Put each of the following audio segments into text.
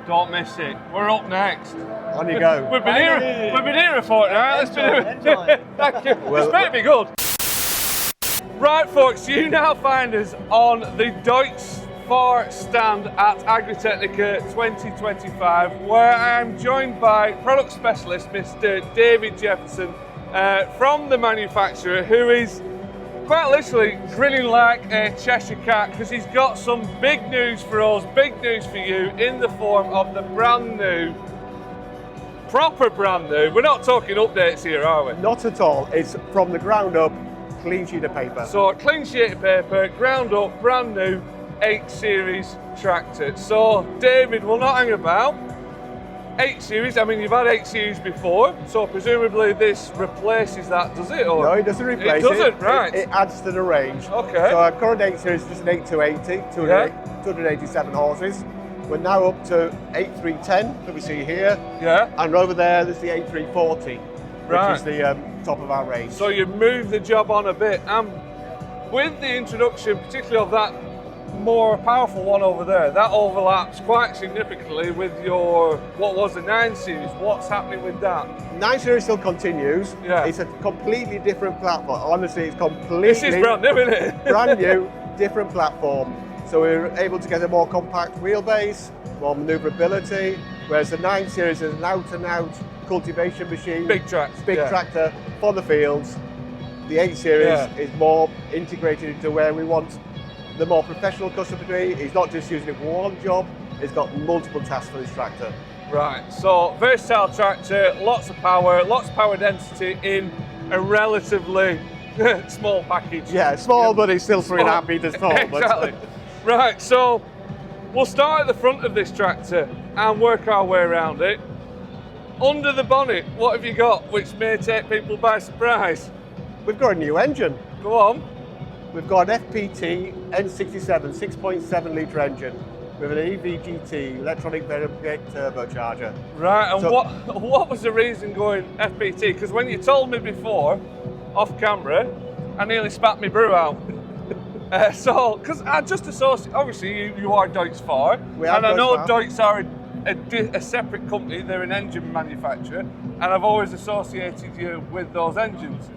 Don't miss it. We're up next. On you go. We've been here a fortnight. Let's Enjoy. Thank you. It's better be good. Right, folks, you now find us on the Deutz-Fahr stand at Agritechnica 2025, where I'm joined by product specialist Mr. David Jefferson from the manufacturer, who is quite literally grinning like a Cheshire cat because he's got some big news for us, big news for you in the form of the brand new, proper brand new. We're not talking updates here, are we? Not at all. It's from the ground up, clean sheet of paper. So clean sheet of paper, ground up, brand new 8 Series tractor. So David will not hang about. 8 Series, I mean you've had 8 Series before, so presumably this replaces that, does it? Or? No, it doesn't replace it. It doesn't, right. It adds to the range. Okay. So our current 8 Series is just an 8280, 287 horses. We're now up to 8310 that we see here. Yeah. And over there's the 8340, Right. which is the top of our range. So you've moved the job on a bit, and with the introduction, particularly of that more powerful one over there, that overlaps quite significantly with your, what was the 9 Series. What's happening with that? 9 Series still continues. Yeah. It's a completely different platform. Honestly, it's completely This is brand new, isn't it? brand new, different platform. So we're able to get a more compact wheelbase, more manoeuvrability, whereas the 9 Series is an out-and-out cultivation machine. Big tractor. Big tractor for the fields. The 8 Series is more integrated into where we want the more professional customer to be. He's not just using it for one job, he's got multiple tasks for this tractor. Right, so versatile tractor, lots of power density in a relatively small package. Yeah, small, but it's still 3.5 metres tall. Exactly. Right, so we'll start at the front of this tractor and work our way around it. Under the bonnet, what have you got which may take people by surprise? We've got a new engine. Go on. We've got an FPT N67 6.7 litre engine with an EVGT, electronic variable turbocharger. Right, and So- what was the reason going FPT? Because when you told me before, off camera, I nearly spat my brew out. Because I just associate, obviously you are Deutz-Fahr, We are and I know Deutz-Fahr. Deutz are a separate company, they're an engine manufacturer, and I've always associated you with those engines.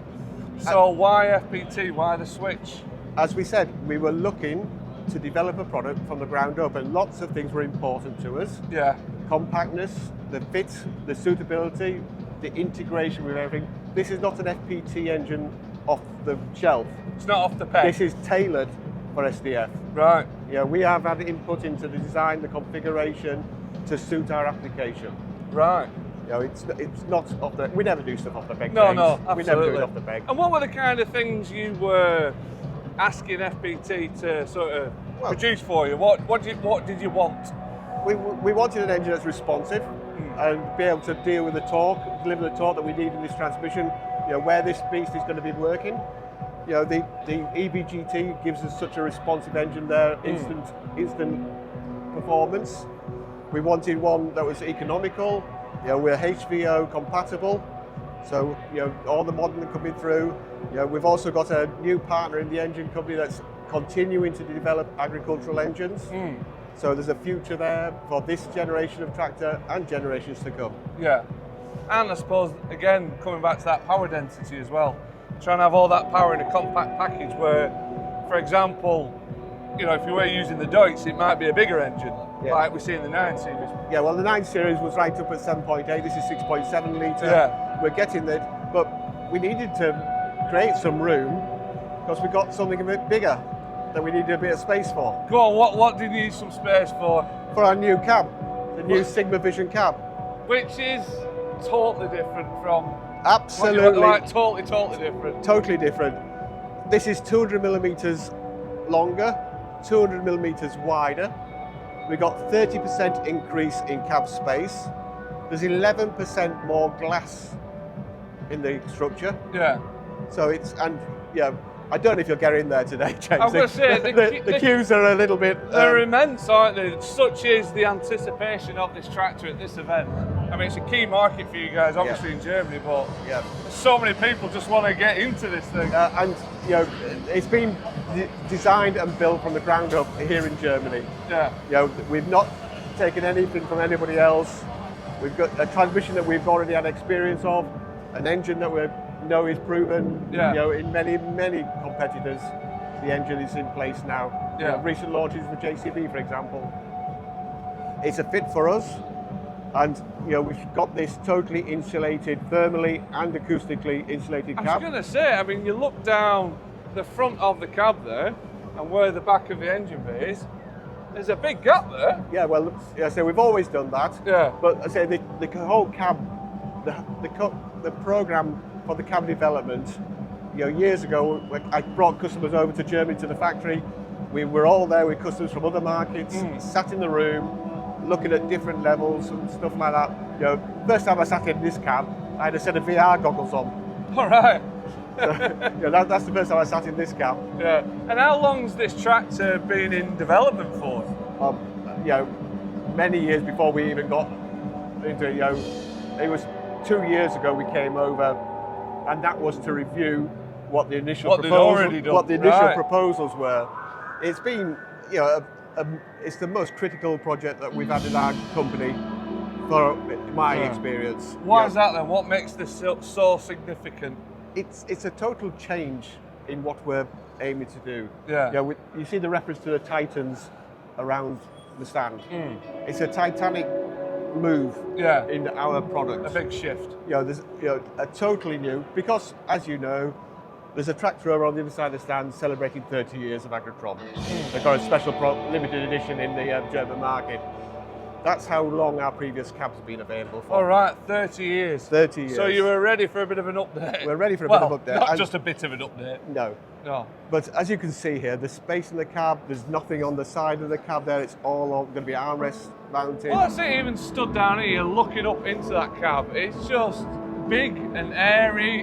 So why FPT, why the switch? As we said, we were looking to develop a product from the ground up, and lots of things were important to us. Yeah. Compactness, the fit, the suitability, the integration with everything. This is not an FPT engine off the shelf. It's not off the peg. This is tailored for SDF. Right. Yeah, we have had input into the design, the configuration to suit our application. Right. You know, it's not off the. We never do stuff off the peg. No, James. no, absolutely. We never do it off the peg. And what were the kind of things you were asking FPT to sort of produce for you? What did you want? We wanted an engine that's responsive and be able to deal with the torque, deliver the torque that we need in this transmission. You know, where this beast is going to be working. You know, the EVGT gives us such a responsive engine there, instant performance. We wanted one that was economical. You know, we're HVO compatible, so you know all the modelling coming through. You know, we've also got a new partner in the engine company that's continuing to develop agricultural engines. So there's a future there for this generation of tractor and generations to come. Yeah. And I suppose, again, coming back to that power density as well, trying to have all that power in a compact package where, for example, you know, if you were using the Deutz, it might be a bigger engine, like we see in the 9 Series. Yeah, well, the 9 Series was right up at 7.8, this is 6.7 litre. Yeah. We're getting that, but we needed to create some room because we got something a bit bigger that we needed a bit of space for. Go on, what did you need some space for? For our new cab, the new Sigma Vision cab. Which is totally different from... Absolutely. Like totally different. Totally different. This is 200 millimetres longer, 200 millimetres wider. We got 30% increase in cab space. There's 11% more glass in the structure. Yeah. So it's, and yeah, I don't know if you'll get in there today, James. I'm going to say, the queues are a little bit... They're immense, aren't they? Such is the anticipation of this tractor at this event. I mean, it's a key market for you guys, obviously in Germany, but so many people just want to get into this thing. And, you know, it's been designed and built from the ground up here in Germany. Yeah. You know, we've not taken anything from anybody else. We've got a transmission that we've already had experience of, an engine that we know is proven. Yeah. You know, in many competitors, the engine is in place now. Yeah. You know, recent launches for JCB, for example. It's a fit for us, and you know, we've got this totally insulated, thermally and acoustically insulated I was cab. going to say, I mean, you look down the front of the cab there, and where the back of the engine bay is, there's a big gap there. Yeah, well, yeah, so we've always done that. Yeah. But I say the whole cab, the program for the cab development, you know, years ago, I brought customers over to Germany to the factory. We were all there with customers from other markets, sat in the room, looking at different levels and stuff like that. You know, first time I sat in this cab, I had a set of VR goggles on. All right. Yeah, that's the first time I sat in this cab. Yeah. And how long's this tractor been in development for? You know, many years before we even got into it. You know, it was 2 years ago we came over, and that was to review what the initial proposals were. It's been, you know, it's the most critical project that we've had in our company for my experience. Why is that then? What makes this so significant? It's a total change in what we're aiming to do. Yeah. You know, you see the reference to the Titans around the stand. It's a titanic move in our product. A big shift. You know, there's a totally new, because as you know, there's a tractor over on the other side of the stand celebrating 30 years of Agritron. They've got a special limited edition in the German market. That's how long our previous cabs have been available for. All right, 30 years. 30 years. So you were ready for a bit of an update? We're ready for a bit of an update. Not just a bit of an update. No. No. But as you can see here, the space in the cab, there's nothing on the side of the cab there. It's all going to be armrest mounted. Well, I see even stood down here, looking up into that cab. It's just big and airy,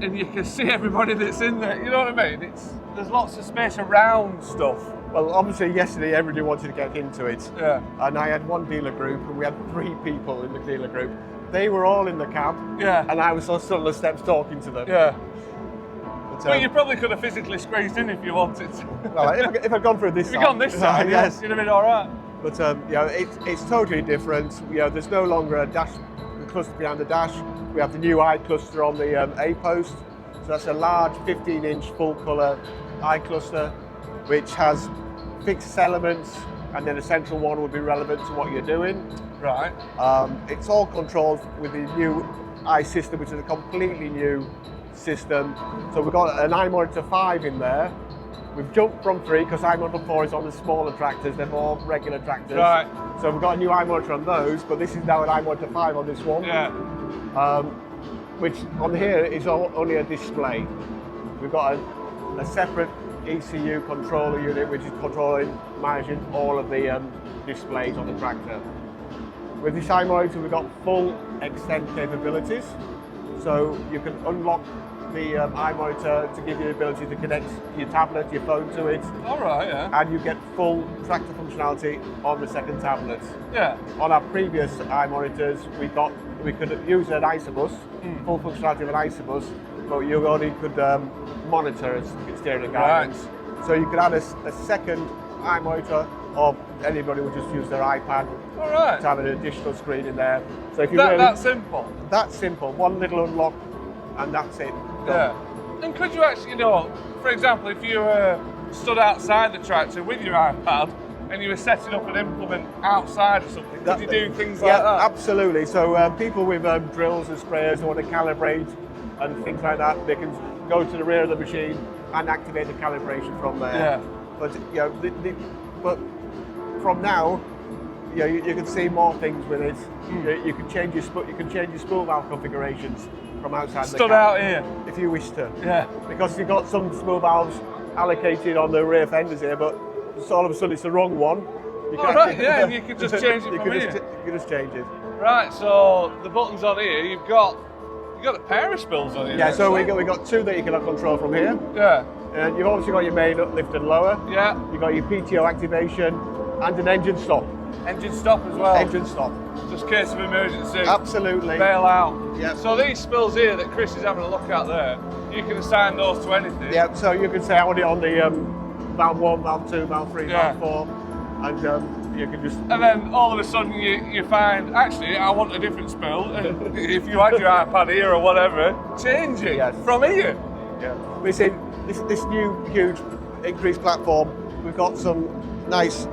and you can see everybody that's in there. You know what I mean? There's lots of space around stuff. Well, obviously yesterday everybody wanted to get into it. Yeah. And I had one dealer group, and we had 3 people in the dealer group. They were all in the cab. Yeah. And I was stood on the steps talking to them. Yeah. But, Well, you probably could have physically squeezed in if you wanted to. well, if I'd gone through this If side. you'd gone this side, yes. you'd have been all right. But you know, it's totally different. You know, there's no longer a dash cluster behind the dash. We have the new eye cluster on the A post. So that's a large 15-inch full colour eye cluster, which has fixed elements, and then a central one will be relevant to what you're doing. Right. It's all controlled with the new eye system, which is a completely new system. So we've got an iMonitor 5 in there. We've jumped from 3 because iMonitor 4 is on the smaller tractors, they're more regular tractors. Right. So we've got a new iMonitor on those, but this is now an iMonitor 5 on this one. Yeah. Which on here is only a display. We've got a separate ECU controller unit which is controlling, managing all of the displays on the tractor. With this iMonitor we've got full extend capabilities, so you can unlock the iMonitor to give you the ability to connect your tablet, your phone to it. All right, yeah. And you get full tractor functionality on the second tablet. Yeah. On our previous iMonitors, we could use an ISOBUS, full functionality of an ISOBUS, but you only could monitor steering and guidance. Right. So you could add a second iMonitor, or anybody would just use their iPad All right. to have an additional screen in there. So if you That simple. That's simple. One little unlock, and that's it. Done. Yeah. And could you actually, for example, if you stood outside the tractor with your iPad and you were setting up an implement outside or something, could you do things like that? Absolutely. So people with drills and sprayers who want to calibrate and things like that, they can go to the rear of the machine and activate the calibration from there. Yeah. But but from now, you can see more things with it. You can change your spool valve configurations from outside the Stood cab out here. if you wish to. Yeah. Because you've got some spool valves allocated on the rear fenders here, but so all of a sudden it's the wrong one. You and you can just change it from here. You can just change it. Right, so the buttons on here, you've got a pair of spools on here. Yeah, so we got 2 that you can control from here. Yeah. And you've obviously got your main uplift and lower. Yeah. You've got your PTO activation and an engine stop. Engine stop as well. Engine stop. Just in case of emergency. Absolutely. Bail out. Yeah. So these spills here that Chris is having a look at there, you can assign those to anything. Yeah, so you can say I want it on the valve 1, valve 2, valve 3, valve 4. And you can just. And then all of a sudden you find, actually, I want a different spool. And if you had your iPad here or whatever, change it from here. Yeah. We see this new huge increased platform. We've got some nice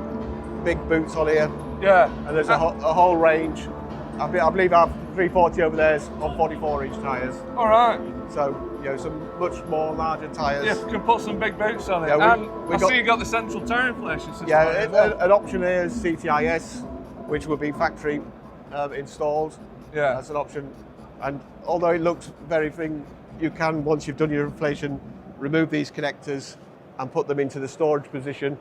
big boots on here. Yeah. And there's a whole range. I believe our 340 over there is on 44-inch tyres. All right. So, you know, some much more larger tyres. Yeah, you can put some big boots on it. Yeah, and I see you got the central tyre inflation system. Yeah, an option here is CTIS, which will be factory installed. Yeah. That's an option. And although it looks very thing, you can, once you've done your inflation, remove these connectors and put them into the storage position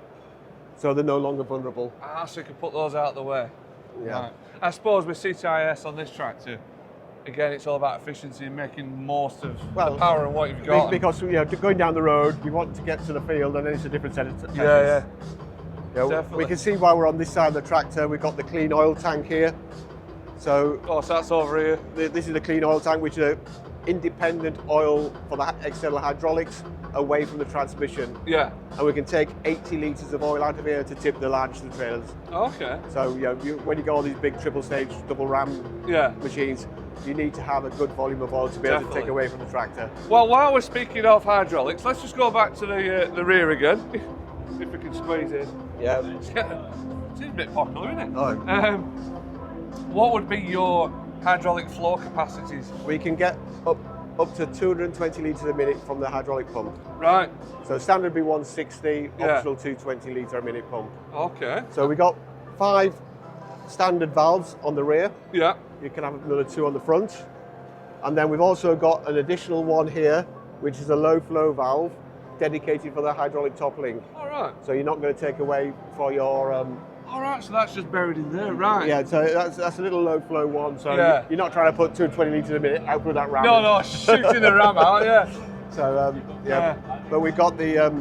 so they're no longer vulnerable. Ah, so you can put those out of the way. Yeah. Right. I suppose with CTIS on this tractor, again, it's all about efficiency and making most of the power and what you've got. Because, you know, going down the road, you want to get to the field, and then it's a different set of tests. Yeah. You know, Definitely. we can see while we're on this side of the tractor, we've got the clean oil tank here. So, so that's over here. This is the clean oil tank, which is independent oil for the external hydraulics away from the transmission. Yeah. And we can take 80 litres of oil out of here to tip the largest trailers. Okay. So, you know, when you go on these big triple stage, double ram machines, you need to have a good volume of oil to be able to take away from the tractor. Well, while we're speaking of hydraulics, let's just go back to the rear again, if we can squeeze in. Yeah. It's a bit popular, isn't it? Oh. What would be your hydraulic flow capacities? We can get up to 220 litres a minute from the hydraulic pump. Right. So standard would be 160, optional 220 litre a minute pump. Okay. So we got 5 standard valves on the rear. Yeah. You can have another 2 on the front. And then we've also got an additional one here, which is a low flow valve dedicated for the hydraulic top link. All right. So you're not going to take away for your... All right, so that's just buried in there, right? Yeah, so that's a little low flow one. So you're not trying to put 220 litres a minute out through that ram. No, shooting the ram out, yeah. So, but we've got the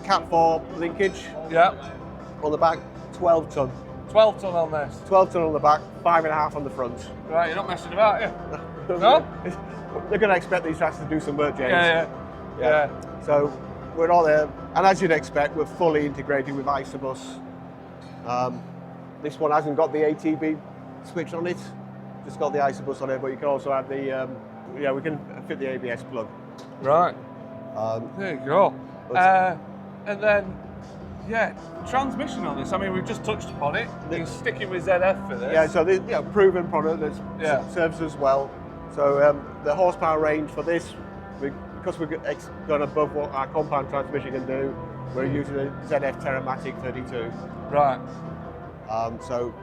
Cat 4 linkage on the back, 12 tonne. 12 tonne on this? 12 tonne on the back, 5.5 on the front. Right, you're not messing about, no? They're going to expect these tractors to do some work, James. Yeah. So we're all there, and as you'd expect, we're fully integrated with Isobus. This one hasn't got the ATB switch on it, just got the Isobus on it, but you can also have the, we can fit the ABS plug. Right. There you go. And then, transmission on this. I mean, we've just touched upon it. You're sticking with ZF for this. Yeah, so this proven product that serves us well. So the horsepower range for this, because we've gone above what our compound transmission can do, we're using a ZF Terramatic 32. Right. So,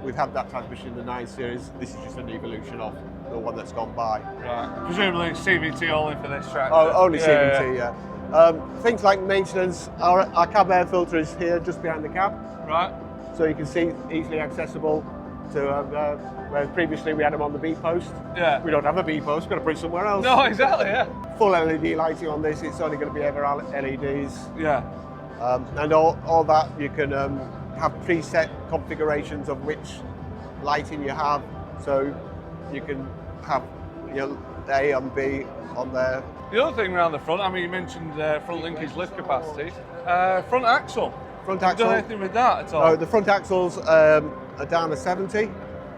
we've had that transmission in the 9 Series. This is just an evolution of the one that's gone by. Right. Presumably CVT only for this tractor. Oh, only CVT, yeah. Things like maintenance, our cab air filter is here just behind the cab. Right. So you can see easily accessible to, whereas previously we had them on the B-post. Yeah. We don't have a B-post, we've got to put it somewhere else. No, exactly, yeah. Full LED lighting on this, it's only going to be ever LEDs. Yeah. And all that, you can have preset configurations of which lighting you have. So you can have A and B on there. The other thing around the front, I mean, you mentioned front linkage lift capacity. Front axle. Front axle. Have you done anything with that at all? No, the front axles are down to 70,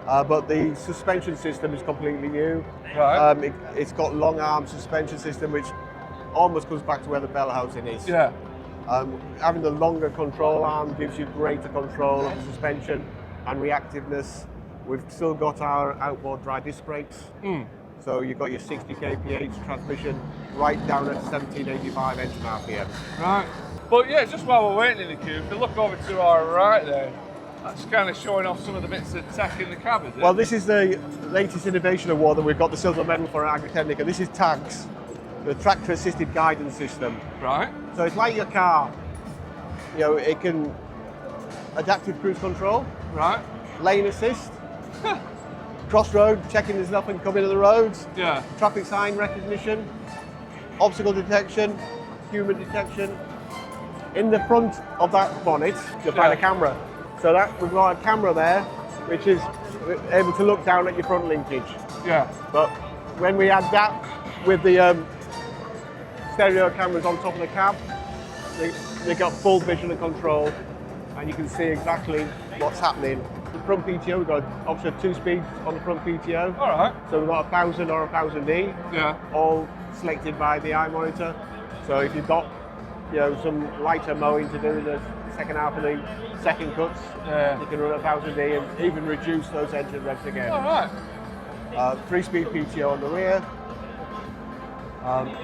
but the suspension system is completely new. Right. It's got long arm suspension system, which almost comes back to where the bell housing is. Yeah. Having the longer control arm gives you greater control of the suspension and reactiveness. We've still got our outboard dry disc brakes. So you've got your 60 kph transmission right down at 1785 engine RPM. Right. But yeah, just while we're waiting in the queue, if you look over to our right there, that's kind of showing off some of the bits of tech in the cab, is it? Well, this is the latest innovation award that we've got the silver medal for at Agritechnica. This is TAGS, the Tractor Assisted Guidance System. Right. So it's like your car. It can adaptive cruise control. Right. Lane assist. Crossroad, checking there's nothing coming to the roads. Yeah. Traffic sign recognition. Obstacle detection. Human detection. In the front of that bonnet, you'll find a camera. So we've got a camera there, which is able to look down at your front linkage. Yeah. But when we add that with the stereo cameras on top of the cab, they got full vision and control and you can see exactly what's happening. The front PTO, we've got option of 2 speeds on the front PTO. All right. So we've got 1000 or 1000E, Yeah. all selected by the eye monitor. So if you've got some lighter mowing to do in the second half of the second cuts, you can run 1000E and even reduce those engine revs again. All right. 3-speed PTO on the rear.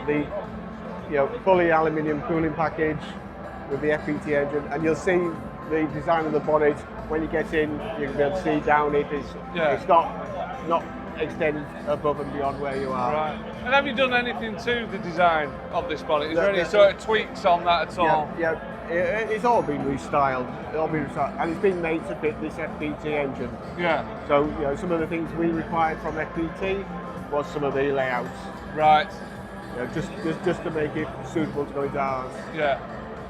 The fully aluminium cooling package with the FPT engine, and you'll see the design of the bonnet when you get in. You can be able to see down it. It's not extended above and beyond where you are. Right. And have you done anything to the design of this bonnet? Is there any sort of tweaks on that at all? Yeah. It's all been restyled. And it's been made to fit this FPT engine. Yeah. So some of the things we required from FPT was some of the layouts. Right. Just to make it suitable to go into ours. Yeah.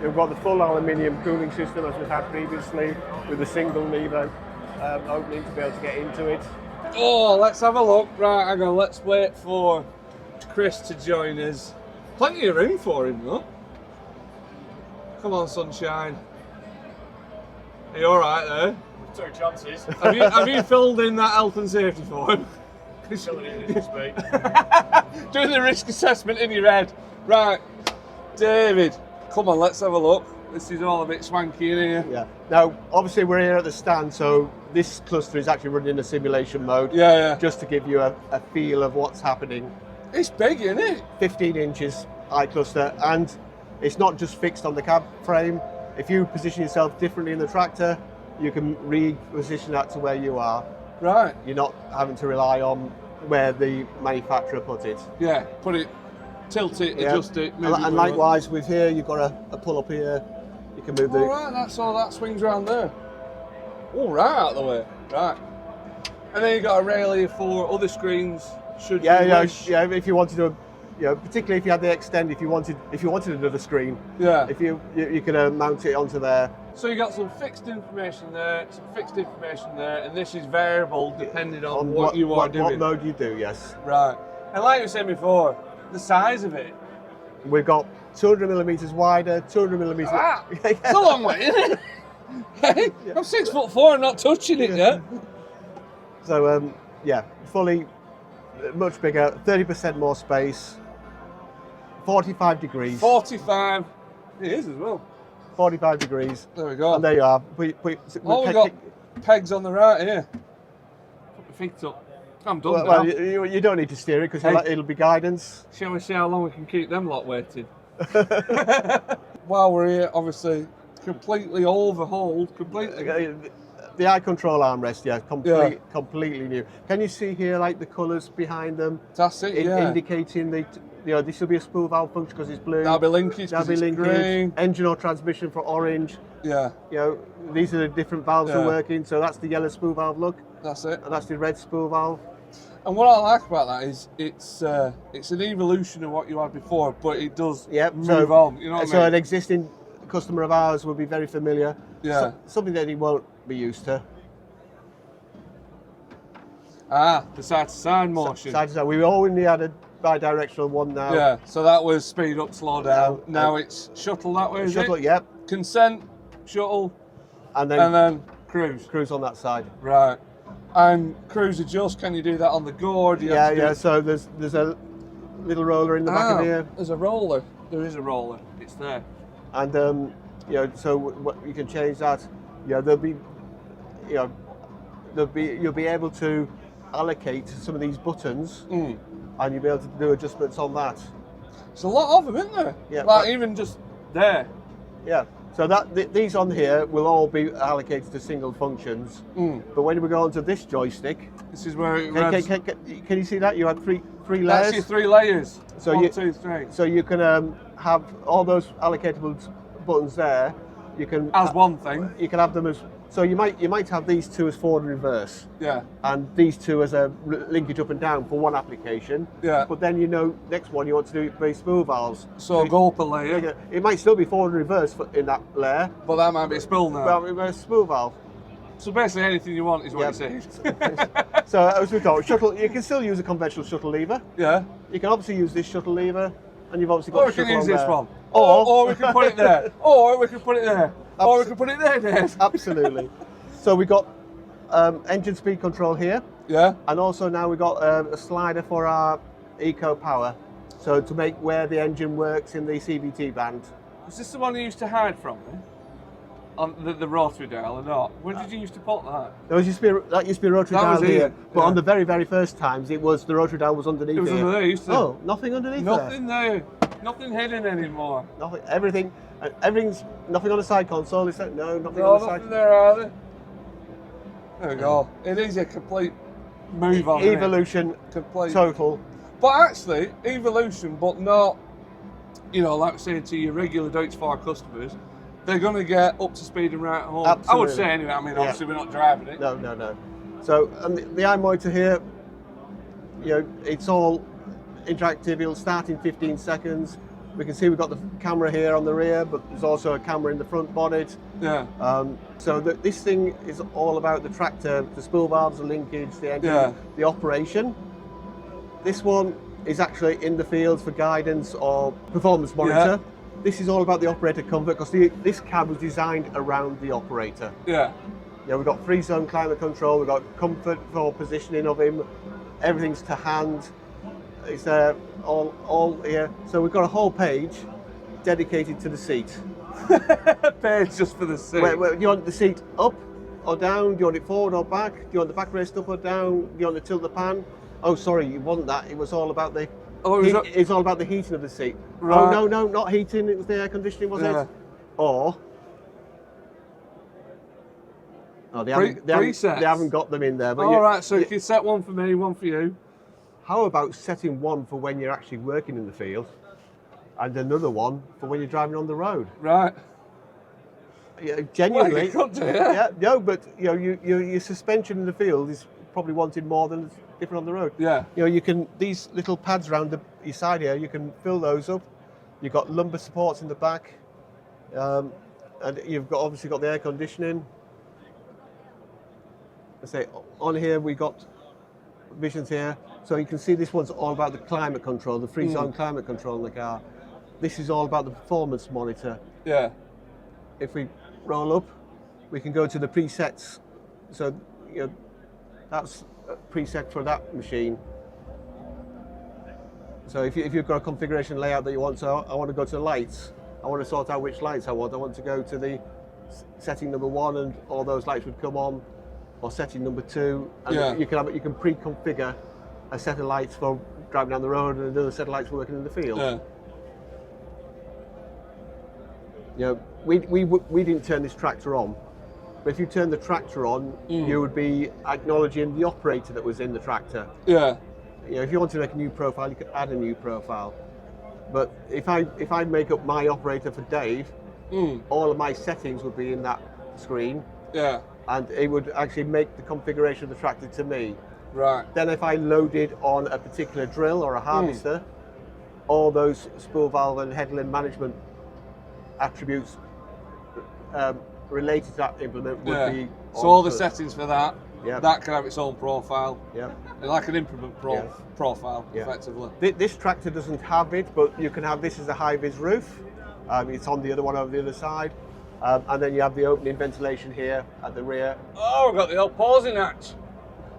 We've got the full aluminium cooling system as we've had previously, with a single lever opening to be able to get into it. Oh, let's have a look. Right, hang on, let's wait for Chris to join us. Plenty of room for him, though. Come on, sunshine. Are you all right there? 2 chances. Have you filled in that health and safety form? Filling in as we speak. Doing the risk assessment in your head. Right, David, come on, let's have a look. This is all a bit swanky in here. Yeah. Now, obviously, we're here at the stand, so this cluster is actually running in a simulation mode. Yeah. Just to give you a feel of what's happening. It's big, isn't it? 15 inches eye cluster, and it's not just fixed on the cab frame. If you position yourself differently in the tractor, you can reposition that to where you are. Right. You're not having to rely on where the manufacturer put it. Yeah, put it, tilt it, adjust it, move it. And likewise with here, you've got a pull up here. You can move the... All right, that's all that swings around there. All right, out of the way. Right. And then you've got a rail here for other screens, should you wish. Yeah, if you wanted to, particularly if you had the extend, if you wanted another screen. Yeah. If you could mount it onto there. So you got some fixed information there, some fixed information there, and this is variable depending on what you are doing. What mode you do, yes. Right. And like you said before, the size of it. We've got 200 millimeters wider, 200 millimeters. Ah, it's a long way, isn't it? Hey, I'm 6'4" and not touching it yet. So fully, much bigger, 30% more space, 45 degrees. 45. It is as well. 45 degrees. There we go. And there you are. We've got pegs on the right here. Put the feet up. I'm done now. Well, you don't need to steer it because it'll be guidance. Shall we see how long we can keep them lot waiting? While we're here, obviously, completely overhauled, completely. The eye control armrest, completely new. Can you see here, like the colours behind them? That's it, indicating this will be a spool valve function because it's blue. That'll be linkage because it's green. Engine or transmission for orange. Yeah. These are the different valves are working. So that's the yellow spool valve look. That's it. And that's the red spool valve. And what I like about that is it's an evolution of what you had before, but it does move on. You know what I mean? So an existing customer of ours will be very familiar. Yeah. Something that he won't be used to. The side-to-side motion. Side-to-side. We only had a bi-directional one now. Yeah, so that was speed up, slow down. Now it's shuttle that way, is it? Shuttle, yep. Consent, shuttle, and then cruise. Cruise on that side. Right. And cruise adjust, can you do that on the go? Or do you have to do so there's a little roller in the back of here. There's a roller. There is a roller. It's there. And so you can change that. There'll be you'll be able to allocate some of these buttons, and you'll be able to do adjustments on that. There's a lot of them, isn't there? Yeah. Even just there. Yeah. So these on here will all be allocated to single functions. But when we go onto this joystick, this is where it can you see that? You had three layers. That's your 3 layers. So 1, 2, 3. So you can have all those allocatable buttons there. You can as one thing. You can have them as so you might have these 2 as forward and reverse. Yeah. And these 2 as a linkage up and down for one application. Yeah. But then next one you want to do very spool valves. So go up a layer. It might still be forward and reverse in that layer. But that might be a spool now. Well, a spool valve. So basically anything you want is what you're saying. So as we talked, shuttle. You can still use a conventional shuttle lever. Yeah. You can obviously use this shuttle lever, and you've obviously got. Or we can use this one. Or we can put it there. Or we can put it there. Or we can put it there, Dave. Absolutely. So we've got engine speed control here. Yeah. And also now we've got a slider for our eco power. So to make where the engine works in the CVT band. Was this the one you used to hide from me? On the rotary dial or not? When did you used to put that? That used to be a rotary That dial was here. here, But yeah. on the very, very first times, it was the rotary dial was underneath It was here. under there, used to. Oh, nothing underneath Nothing there. Nothing hidden anymore. Nothing. Everything's nothing on the side console. Is that no? Nothing No, on the side. nothing there either. There we go. It is a complete move on. Evolution, Complete. total. But actually, evolution, but not, you know, like saying to your regular Deutz-Fahr customers, they're going to get up to speed and right home. Absolutely. I would say anyway. I mean, obviously we're not driving it. No. So and the eye monitor here, you know, it's all interactive. It'll start in 15 seconds. We can see we've got the camera here on the rear, but there's also a camera in the front bonnet. Yeah. So this thing is all about the tractor, the spool valves, the linkage, the engine, the operation. This one is actually in the field for guidance or performance monitor. This is all about the operator comfort because this cab was designed around the operator. Yeah. Yeah, we've got free zone climate control, we've got comfort for positioning of him, everything's to hand. It's all here. So we've got a whole page dedicated to the seat. Page just for the seat. Do you want the seat up or down? Do you want it forward or back? Do you want the backrest up or down? Do you want to tilt the pan? Oh, sorry, it wasn't that. It was all about the. It's all about the heating of the seat. Right. Oh no, not heating. It was the air conditioning, was it? Or. Oh, they haven't got them in there. But all right, so you can set one for me, one for you. How about setting one for when you're actually working in the field, and another one for when you're driving on the road? Right. Yeah, genuinely. Well, you could do, yeah. No, but you know, your suspension in the field is probably wanted more than different on the road. Yeah. You know, you can these little pads around your side here. You can fill those up. You've got lumbar supports in the back, and you've got obviously got the air conditioning. I say on here we got visions here, so you can see this one's all about the climate control, the free zone climate control in the car. This is all about the performance monitor. Yeah. If we roll up, we can go to the presets. So you know, that's a preset for that machine. So if you've got a configuration layout that you want, so I want to go to lights. I want to sort out which lights I want. I want to go to the setting number 1 and all those lights would come on, or setting number 2. And you can pre-configure a set of lights for driving down the road and another set of lights for working in the field. Yeah. You know, we didn't turn this tractor on, but if you turn the tractor on, you would be acknowledging the operator that was in the tractor. Yeah. You know, if you want to make a new profile, you could add a new profile. But if I make up my operator for Dave, all of my settings would be in that screen. Yeah. And it would actually make the configuration of the tractor to me. Right. Then if I loaded on a particular drill or a harvester, all those spool valve and headland management attributes related to that implement would be. So all the settings for that, Yeah. that can have its own profile. Yeah. Like an implement profile, effectively. This tractor doesn't have it, but you can have this as a high-vis roof. It's on the other one over the other side. And then you have the opening ventilation here at the rear. Oh, we've got the old pausing hatch.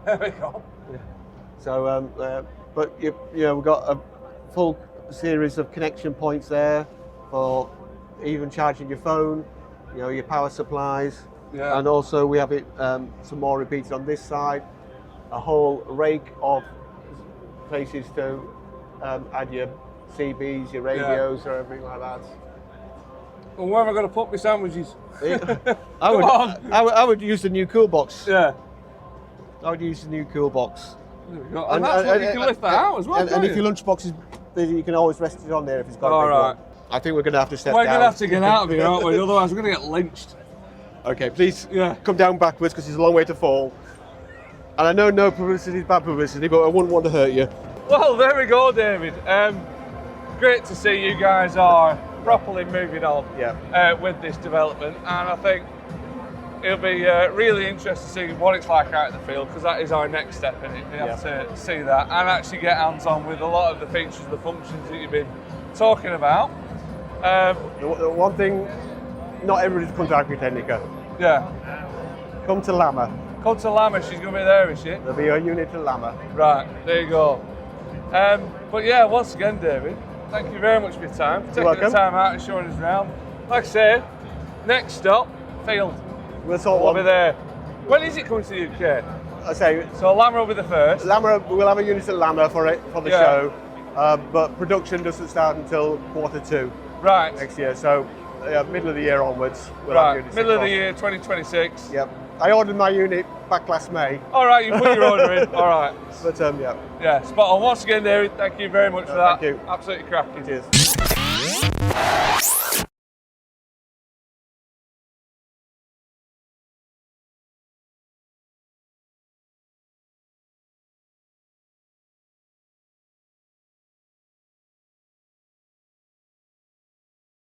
There we go. Yeah. So, but you know, we've got a full series of connection points there for even charging your phone, you know, your power supplies. Yeah. And also we have it some more repeated on this side, a whole rake of places to add your CBs, your radios, or everything like that. Well, where am I going to put my sandwiches? I would use the new cool box. Yeah. I would use the new cool box. There we go. And that's what you can lift that out as well. And if your lunchbox is, you can always rest it on there if it's got a big one. I think we're going to have to step down. We're going to have to get out of here, aren't we? Otherwise, we're going to get lynched. Okay, please come down backwards because it's a long way to fall. And I know no publicity is bad publicity, but I wouldn't want to hurt you. Well, there we go, David. Great to see you guys are properly moving on with this development, and I think it'll be really interesting to see what it's like out in the field, because that is our next step in it. We have to see that and actually get hands-on with a lot of the features, the functions that you've been talking about. The one thing not everybody's come to Agritechnica. Yeah. Come to Lama. Come to Lama, she's going to be there, is she? There'll be a unit at Lama. Right, there you go. But yeah, once again, David, thank you very much for your time, for taking the time out and showing us around. Like I say, next stop, field. We'll sort We'll be there. When is it coming to the UK? I say, So Lama will be the first. Lama, we'll have a unit at Lama for the show, but production doesn't start until Q2 Right. next year. So middle of the year onwards, we'll have Right, units middle of across. the year, 2026. Yep. I ordered my unit back last May, All right, you put your order in. All right. but yeah. Yeah, spot on. Once again, David, thank you very much for that. Thank you. Absolutely cracking. Cheers.